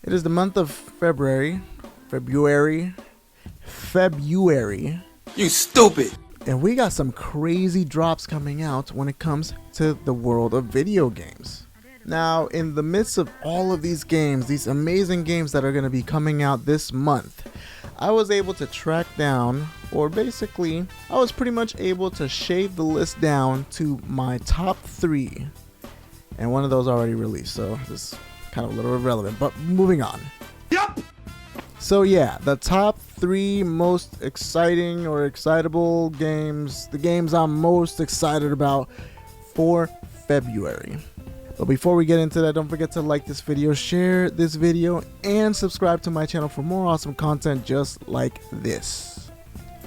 It is the month of February. February. You stupid! And we got some crazy drops coming out when it comes to the world of video games. Now, in the midst of all of these games, these amazing games that are going to be coming out this month, I was able to track down, or basically, I was pretty much able to shave the list down to my top 3. And one of those already released, so this is kind of a little irrelevant, but moving on. Yup! So yeah, the top 3 most exciting or excitable games, the games I'm most excited about for February. But before we get into that, don't forget to like this video, share this video, and subscribe to my channel for more awesome content just like this.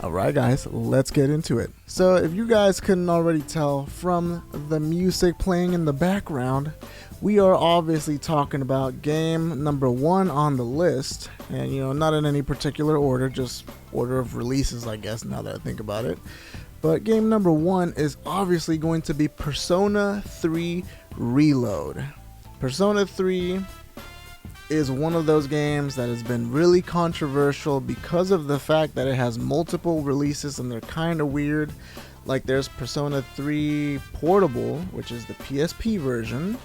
Alright guys, let's get into it. So if you guys couldn't already tell from the music playing in the background, we are obviously talking about game number 1 on the list. And not in any particular order, just order of releases, I guess, now that I think about it. But game number 1 is obviously going to be Persona 3 Reload. Persona 3 is one of those games that has been really controversial because of the fact that it has multiple releases and they're kind of weird. Like there's Persona 3 Portable, which is the PSP version.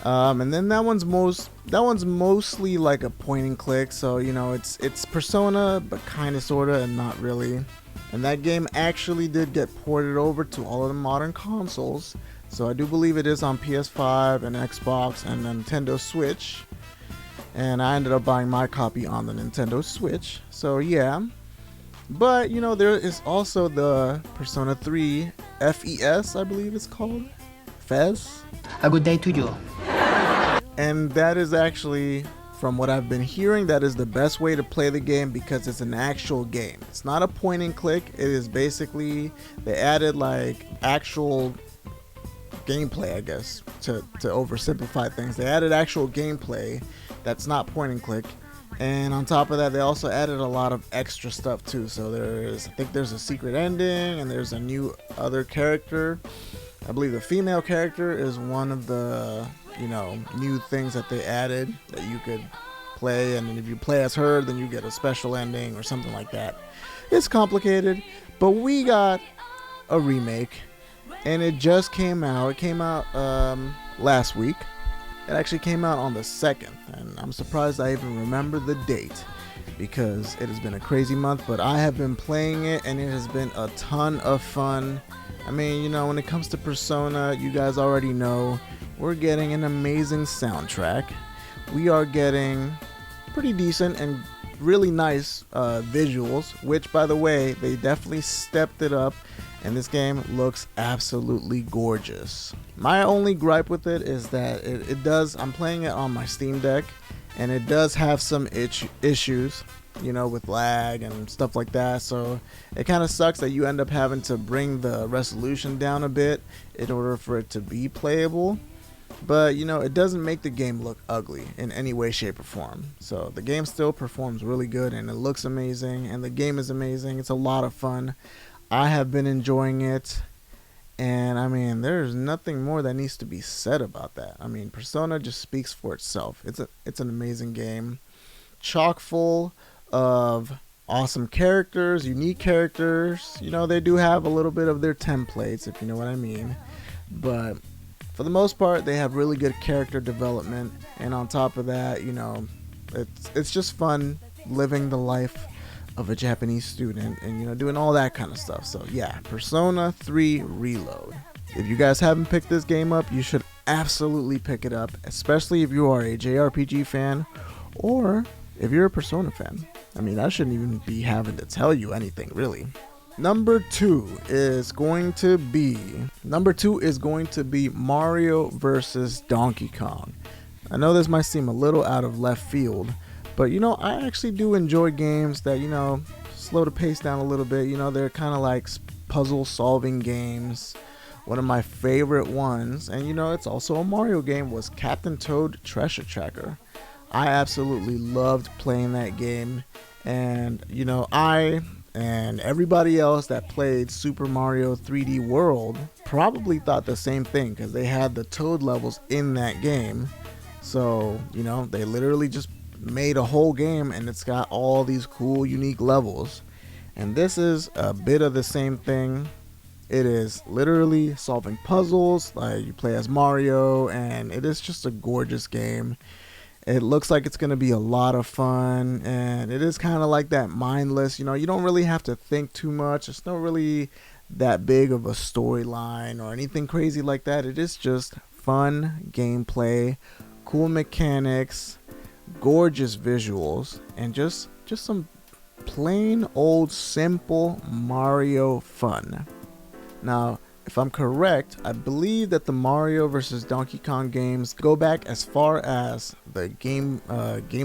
And then that one's mostly like a point and click, so it's Persona but kind of sorta and not really. And that game actually did get ported over to all of the modern consoles, so I do believe it is on PS5 and Xbox and Nintendo Switch. And I ended up buying my copy on the Nintendo Switch, so yeah. But there is also the Persona 3 FES, I believe it's called. FES? A good day to you. And that is actually, from what I've been hearing, that is the best way to play the game because it's an actual game. It's not a point and click. It is basically, they added like actual gameplay, I guess, to oversimplify things. They added actual gameplay that's not point and click. And on top of that, they also added a lot of extra stuff too. So I think there's a secret ending and there's a new other character. I believe the female character is one of the new things that they added that you could play, and if you play as her then you get a special ending or something like that. It's complicated, but we got a remake and it just came out. It came out last week. It actually came out on the 2nd, and I'm surprised I even remember the date because it has been a crazy month, but I have been playing it and it has been a ton of fun. I mean, when it comes to Persona, you guys already know we're getting an amazing soundtrack. We are getting pretty decent and really nice visuals, which, by the way, they definitely stepped it up, and this game looks absolutely gorgeous. My only gripe with it is that it does, I'm playing it on my Steam Deck, and it does have some issues, with lag and stuff like that, so it kind of sucks that you end up having to bring the resolution down a bit in order for it to be playable. But it doesn't make the game look ugly in any way, shape, or form. So the game still performs really good and it looks amazing and the game is amazing. It's a lot of fun. I have been enjoying it, and I mean, there's nothing more that needs to be said about that. I mean, Persona just speaks for itself. It's an amazing game, chock full of awesome characters, unique characters. They do have a little bit of their templates, if you know what I mean, but for the most part they have really good character development. And on top of that, it's just fun living the life of a Japanese student and doing all that kind of stuff. So yeah, Persona 3 Reload. If you guys haven't picked this game up, you should absolutely pick it up, especially if you are a JRPG fan or if you're a Persona fan. I mean, I shouldn't even be having to tell you anything, really. Number 2 is going to be Mario vs. Donkey Kong. I know this might seem a little out of left field, but I actually do enjoy games that slow the pace down a little bit. They're kind of like puzzle solving games. One of my favorite ones, and it's also a Mario game, was Captain Toad Treasure Tracker. I absolutely loved playing that game, and I and everybody else that played Super Mario 3D World probably thought the same thing because they had the Toad levels in that game. So they literally just made a whole game and it's got all these cool unique levels. And this is a bit of the same thing. It is literally solving puzzles, like you play as Mario, and it is just a gorgeous game. It looks like it's going to be a lot of fun, and it is kind of like that mindless, you don't really have to think too much. It's not really that big of a storyline or anything crazy like that. It is just fun gameplay, cool mechanics, gorgeous visuals, and just some plain old simple Mario fun. Now, if I'm correct, I believe that the Mario vs. Donkey Kong games go back as far as the Game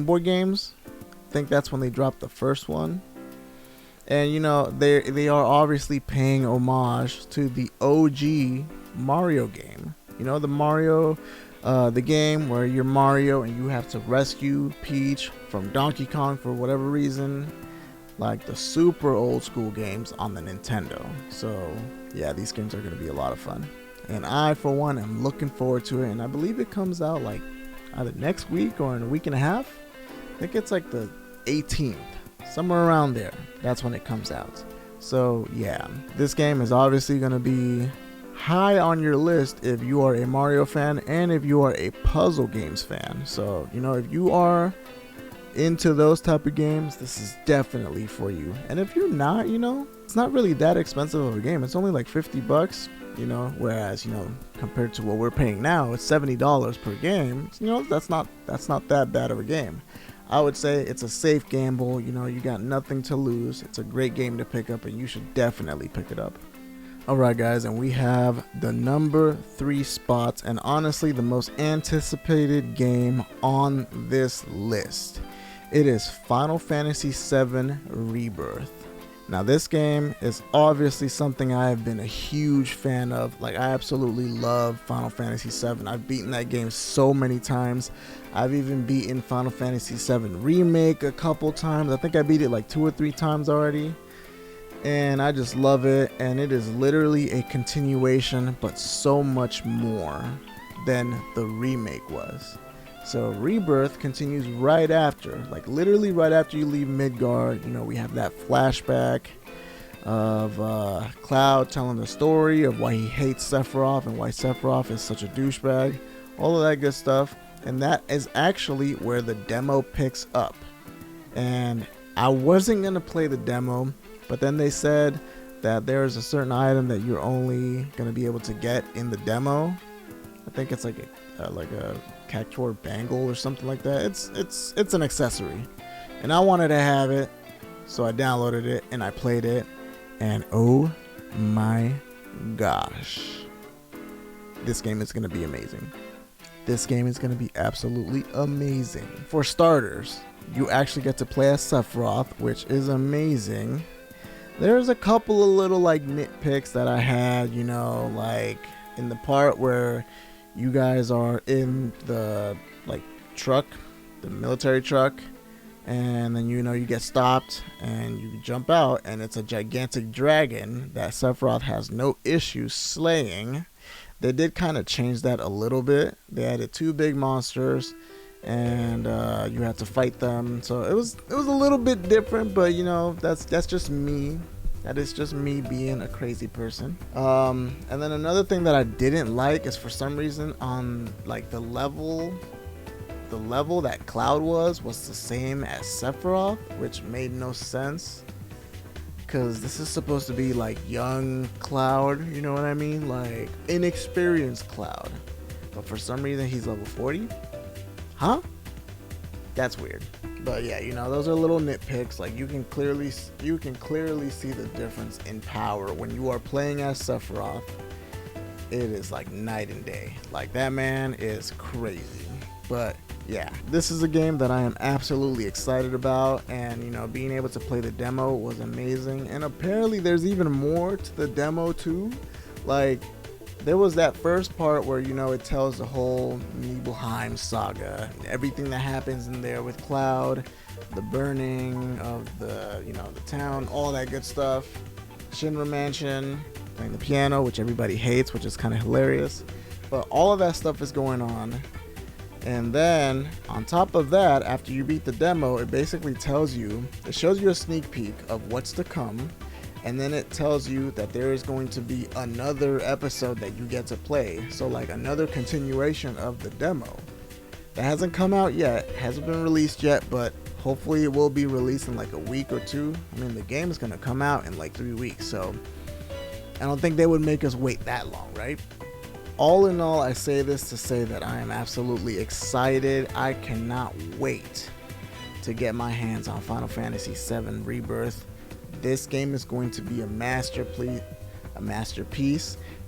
Boy games. I think that's when they dropped the first one. And they are obviously paying homage to the OG Mario game. The Mario, the game where you're Mario and you have to rescue Peach from Donkey Kong for whatever reason. Like the super old school games on the Nintendo. So yeah, these games are going to be a lot of fun. And I, for one, am looking forward to it. And I believe it comes out like either next week or in a week and a half. I think it's like the 18th. Somewhere around there. That's when it comes out. So yeah, this game is obviously going to be high on your list if you are a Mario fan and if you are a puzzle games fan. So, if you are into those type of games, this is definitely for you. And if you're not, it's not really that expensive of a game. It's only like $50, whereas, compared to what we're paying now, it's $70 per game. That's not that bad of a game. I would say it's a safe gamble. You got nothing to lose. It's a great game to pick up, and you should definitely pick it up. Alright guys, and we have the number 3 spots, and honestly the most anticipated game on this list. It is Final Fantasy VII Rebirth. Now this game is obviously something I have been a huge fan of. Like, I absolutely love Final Fantasy VII. I've beaten that game so many times. I've even beaten Final Fantasy VII Remake a couple times. I think I beat it like 2 or 3 times already. And I just love it. And it is literally a continuation, but so much more than the remake was. So Rebirth continues right after, like literally right after you leave Midgard. We have that flashback of Cloud telling the story of why he hates Sephiroth and why Sephiroth is such a douchebag, all of that good stuff. And that is actually where the demo picks up. And I wasn't going to play the demo, but then they said that there's a certain item that you're only going to be able to get in the demo. I think it's like a Cactuar bangle or something like that. It's an accessory, and I wanted to have it, so I downloaded it and I played it, and oh my gosh, this game is going to be amazing. This game is going to be absolutely amazing. For starters, you actually get to play as Sephiroth, which is amazing. There's a couple of little like nitpicks that I had, like in the part where you guys are in the like truck, the military truck, and then you get stopped and you jump out and it's a gigantic dragon that Sephiroth has no issue slaying. They did kind of change that a little bit. They added 2 big monsters and you had to fight them, so it was a little bit different, but that's just me. That is just me being a crazy person. And then another thing that I didn't like is, for some reason, on like the level that Cloud was the same as Sephiroth, which made no sense, because this is supposed to be like young Cloud, you know what I mean, like inexperienced Cloud, but for some reason he's level 40. Huh? That's weird. But yeah, those are little nitpicks. Like you can clearly see the difference in power when you are playing as Sephiroth. It is like night and day. Like, that man is crazy. But yeah, this is a game that I am absolutely excited about, and being able to play the demo was amazing. And apparently there's even more to the demo too. Like, there was that first part where it tells the whole Nibelheim saga, everything that happens in there with Cloud, the burning of the the town, all that good stuff. Shinra Mansion, playing the piano, which everybody hates, which is kind of hilarious. But all of that stuff is going on. And then on top of that, after you beat the demo, it basically tells you, it shows you a sneak peek of what's to come, and then it tells you that there is going to be another episode that you get to play. So like another continuation of the demo. That hasn't come out yet, hasn't been released yet, but hopefully it will be released in like a week or two. I mean, the game is going to come out in like 3 weeks, so I don't think they would make us wait that long, right? All in all, I say this to say that I am absolutely excited. I cannot wait to get my hands on Final Fantasy VII Rebirth. This game is going to be a masterpiece,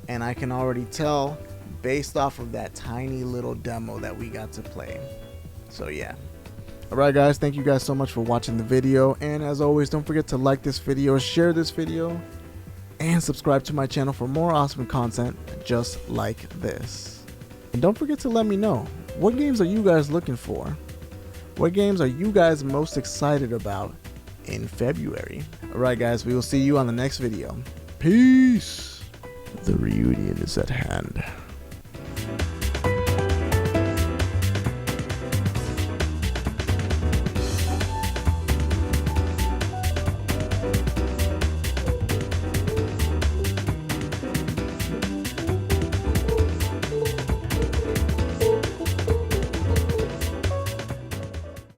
and I can already tell based off of that tiny little demo that we got to play. So yeah. Alright guys, thank you guys so much for watching the video, and as always, don't forget to like this video, share this video, and subscribe to my channel for more awesome content just like this. And don't forget to let me know, what games are you guys looking for? What games are you guys most excited about in February? Alright guys, we will see you on the next video. Peace! The reunion is at hand.